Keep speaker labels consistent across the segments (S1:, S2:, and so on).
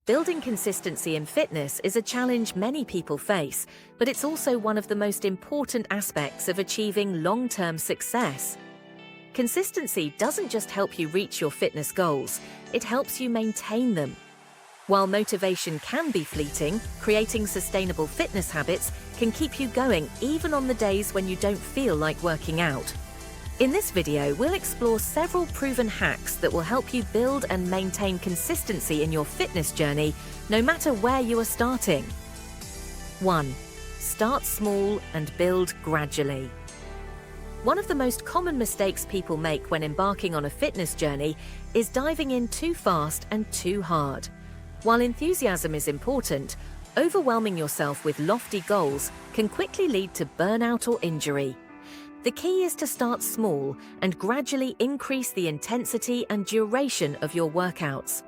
S1: Building consistency in fitness is a challenge many people face, but it's also one of the most important aspects of achieving long-term success. Consistency doesn't just help you reach your fitness goals, it helps you maintain them. While motivation can be fleeting, creating sustainable fitness habits can keep you going even on the days when you don't feel like working out. In this video, we'll explore several proven hacks that will help you build and maintain consistency in your fitness journey, no matter where you are starting. 1. Start small and build gradually. One of the most common mistakes people make when embarking on a fitness journey is diving in too fast and too hard. While enthusiasm is important, overwhelming yourself with lofty goals can quickly lead to burnout or injury. The key is to start small and gradually increase the intensity and duration of your workouts.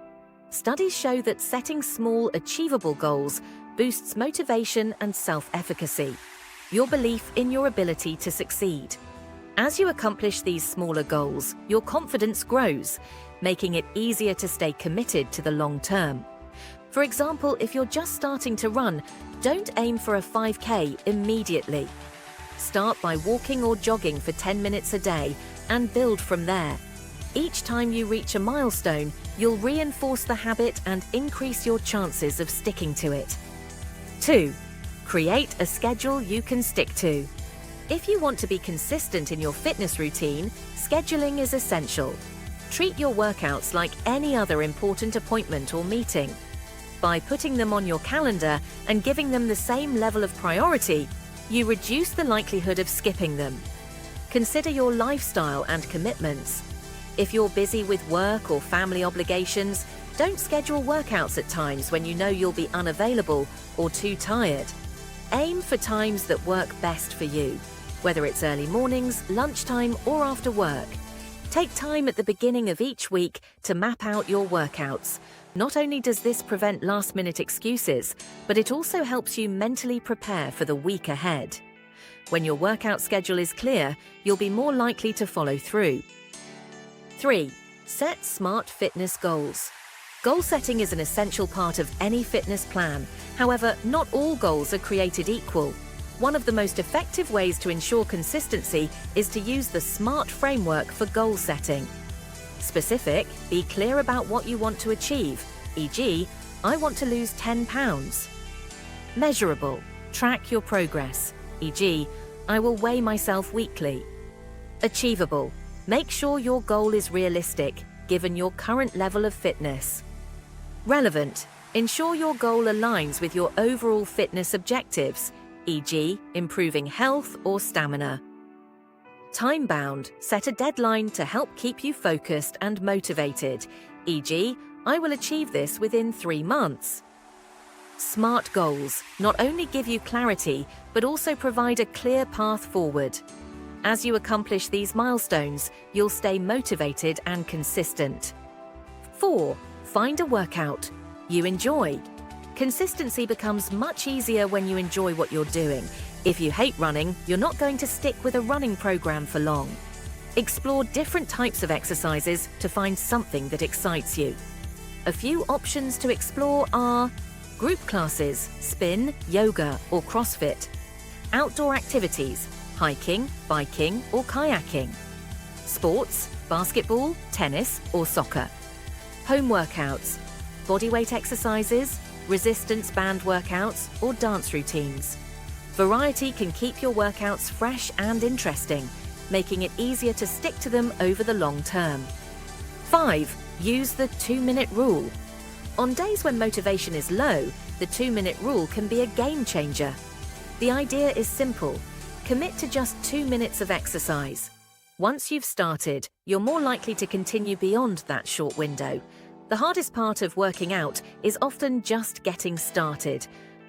S1: Studies show that setting small, achievable goals boosts motivation and self-efficacy, your belief in your ability to succeed. As you accomplish these smaller goals, your confidence grows, making it easier to stay committed to the long term. For example, if you're just starting to run, don't aim for a 5K immediately. Start by walking or jogging for 10 minutes a day and build from there. Each time you reach a milestone, you'll reinforce the habit and increase your chances of sticking to it. 2. Create a schedule you can stick to. If you want to be consistent in your fitness routine, scheduling is essential. Treat your workouts like any other important appointment or meeting. By putting them on your calendar and giving them the same level of priority, you reduce the likelihood of skipping them. Consider your lifestyle and commitments. If you're busy with work or family obligations, don't schedule workouts at times when you know you'll be unavailable or too tired. Aim for times that work best for you, whether it's early mornings, lunchtime, or after work. Take time at the beginning of each week to map out your workouts. Not only does this prevent last-minute excuses, but it also helps you mentally prepare for the week ahead. When your workout schedule is clear, you'll be more likely to follow through. 3. Set smart fitness goals. Goal setting is an essential part of any fitness plan. However, not all goals are created equal. One of the most effective ways to ensure consistency is to use the SMART framework for goal setting. Specific, be clear about what you want to achieve, e.g., I want to lose 10 pounds. Measurable, track your progress, e.g., I will weigh myself weekly. Achievable, make sure your goal is realistic, given your current level of fitness. Relevant, ensure your goal aligns with your overall fitness objectives, e.g., improving health or stamina. Time-bound, set a deadline to help keep you focused and motivated, e.g., I will achieve this within 3 months. SMART goals not only give you clarity, but also provide a clear path forward. As you accomplish these milestones, you'll stay motivated and consistent. 4. Find a workout you enjoy. Consistency becomes much easier when you enjoy what you're doing. If you hate running, you're not going to stick with a running program for long. Explore different types of exercises to find something that excites you. A few options to explore are group classes, spin, yoga, or CrossFit. Outdoor activities, hiking, biking, or kayaking. Sports, basketball, tennis, or soccer. Home workouts, bodyweight exercises, resistance band workouts, or dance routines. Variety can keep your workouts fresh and interesting, making it easier to stick to them over the long term. 5. Use the 2-minute rule. On days when motivation is low, the 2-minute rule can be a game changer. The idea is simple. Commit to just 2 minutes of exercise. Once you've started, you're more likely to continue beyond that short window. The hardest part of working out is often just getting started.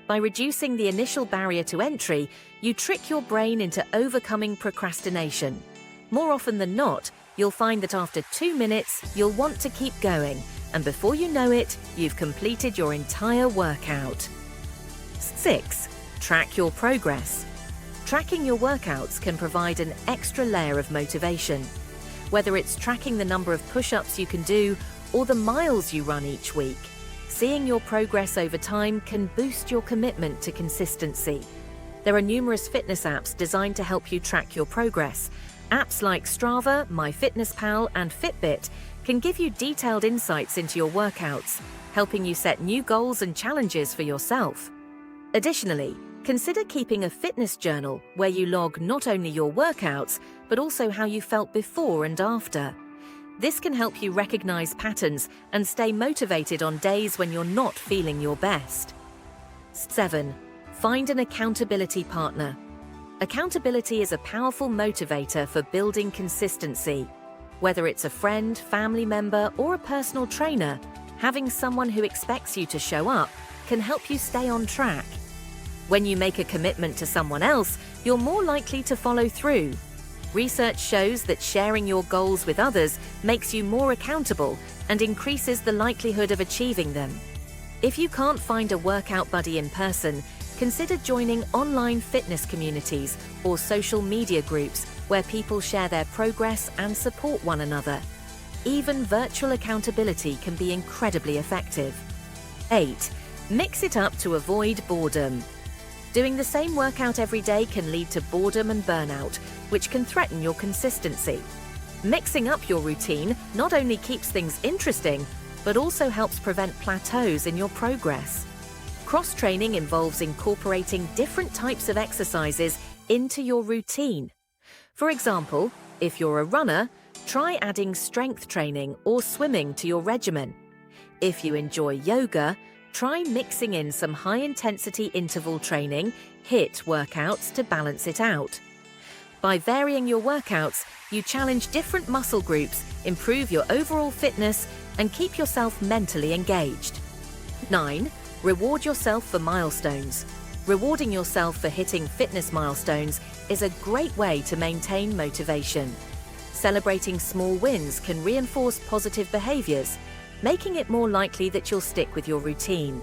S1: By reducing the initial barrier to entry, you trick your brain into overcoming procrastination. More often than not, you'll find that after 2 minutes, you'll want to keep going, and before you know it, you've completed your entire workout. 6. Track your progress. Tracking your workouts can provide an extra layer of motivation. Whether it's tracking the number of push-ups you can do or the miles you run each week, Seeing your progress over time can boost your commitment to consistency. There are numerous fitness apps designed to help you track your progress. Apps like Strava, MyFitnessPal, and Fitbit can give you detailed insights into your workouts, helping you set new goals and challenges for yourself. Additionally, consider keeping a fitness journal where you log not only your workouts, but also how you felt before and after. This can help you recognize patterns and stay motivated on days when you're not feeling your best. 7. Find an accountability partner. Accountability is a powerful motivator for building consistency. Whether it's a friend, family member, or a personal trainer, having someone who expects you to show up can help you stay on track. When you make a commitment to someone else, you're more likely to follow through. Research shows that sharing your goals with others makes you more accountable and increases the likelihood of achieving them. If you can't find a workout buddy in person, consider joining online fitness communities or social media groups where people share their progress and support one another. Even virtual accountability can be incredibly effective. 8. Mix it up to avoid boredom. Doing the same workout every day can lead to boredom and burnout, which can threaten your consistency. Mixing up your routine not only keeps things interesting, but also helps prevent plateaus in your progress. Cross-training involves incorporating different types of exercises into your routine. For example, if you're a runner, try adding strength training or swimming to your regimen. If you enjoy yoga, try mixing in some high-intensity interval training, HIIT workouts to balance it out. By varying your workouts, you challenge different muscle groups, improve your overall fitness, and keep yourself mentally engaged. 9. Reward yourself for milestones. Rewarding yourself for hitting fitness milestones is a great way to maintain motivation. Celebrating small wins can reinforce positive behaviors, making it more likely that you'll stick with your routine.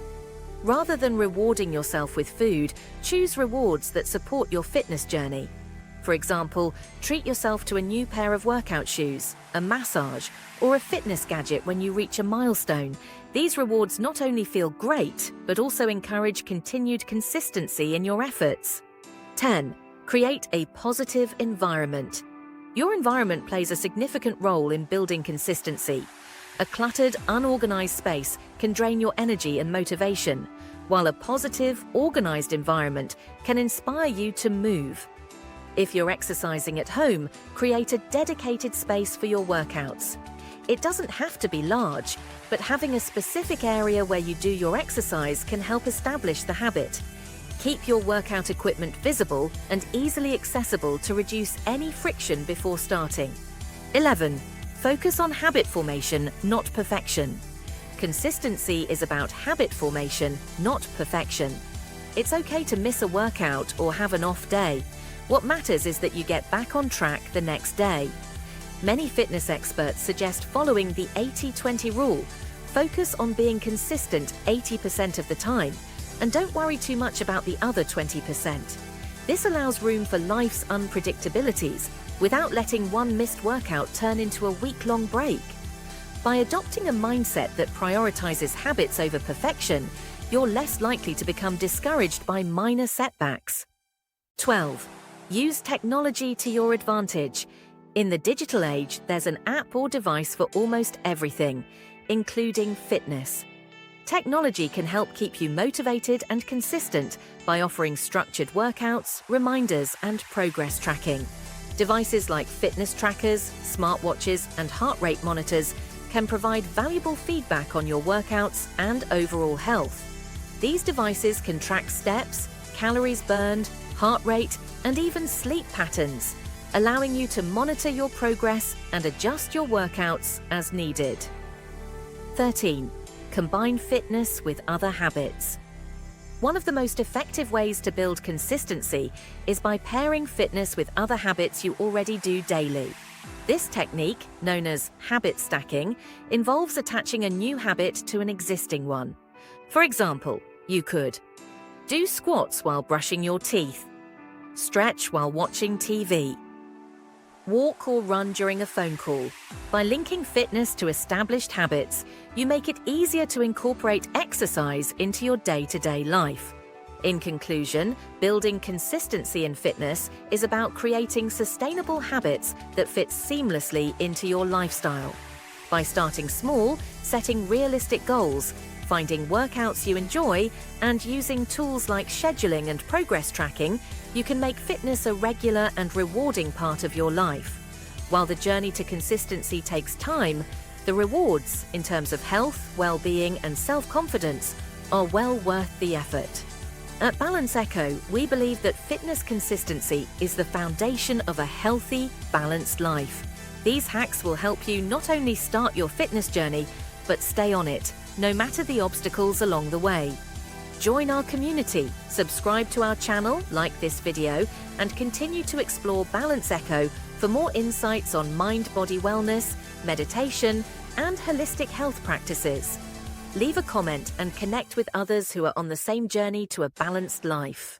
S1: Rather than rewarding yourself with food, choose rewards that support your fitness journey. For example, treat yourself to a new pair of workout shoes, a massage, or a fitness gadget when you reach a milestone. These rewards not only feel great, but also encourage continued consistency in your efforts. 10. Create a positive environment. Your environment plays a significant role in building consistency. A cluttered, unorganized space can drain your energy and motivation, while a positive, organized environment can inspire you to move. If you're exercising at home, create a dedicated space for your workouts. It doesn't have to be large, but having a specific area where you do your exercise can help establish the habit. Keep your workout equipment visible and easily accessible to reduce any friction before starting. 11. Focus on habit formation, not perfection. Consistency is about habit formation, not perfection. It's okay to miss a workout or have an off day. What matters is that you get back on track the next day. Many fitness experts suggest following the 80-20 rule. Focus on being consistent 80% of the time, and don't worry too much about the other 20%. This allows room for life's unpredictabilities without letting one missed workout turn into a week-long break. By adopting a mindset that prioritizes habits over perfection, you're less likely to become discouraged by minor setbacks. 12. Use technology to your advantage. In the digital age, there's an app or device for almost everything, including fitness. Technology can help keep you motivated and consistent by offering structured workouts, reminders, and progress tracking. Devices like fitness trackers, smartwatches, and heart rate monitors can provide valuable feedback on your workouts and overall health. These devices can track steps, calories burned, heart rate, and even sleep patterns, allowing you to monitor your progress and adjust your workouts as needed. 13. Combine fitness with other habits. One of the most effective ways to build consistency is by pairing fitness with other habits you already do daily. This technique, known as habit stacking, involves attaching a new habit to an existing one. For example, you could do squats while brushing your teeth, stretch while watching TV, walk or run during a phone call. By linking fitness to established habits, you make it easier to incorporate exercise into your day-to-day life. In conclusion, building consistency in fitness is about creating sustainable habits that fit seamlessly into your lifestyle. By starting small, setting realistic goals, finding workouts you enjoy, and using tools like scheduling and progress tracking, you can make fitness a regular and rewarding part of your life. While the journey to consistency takes time, the rewards, in terms of health, well-being, and self-confidence, are well worth the effort. At Balance Echo, we believe that fitness consistency is the foundation of a healthy, balanced life. These hacks will help you not only start your fitness journey, but stay on it, no matter the obstacles along the way. Join our community, subscribe to our channel, like this video, and continue to explore Balance Echo for more insights on mind-body wellness, meditation, and holistic health practices. Leave a comment and connect with others who are on the same journey to a balanced life.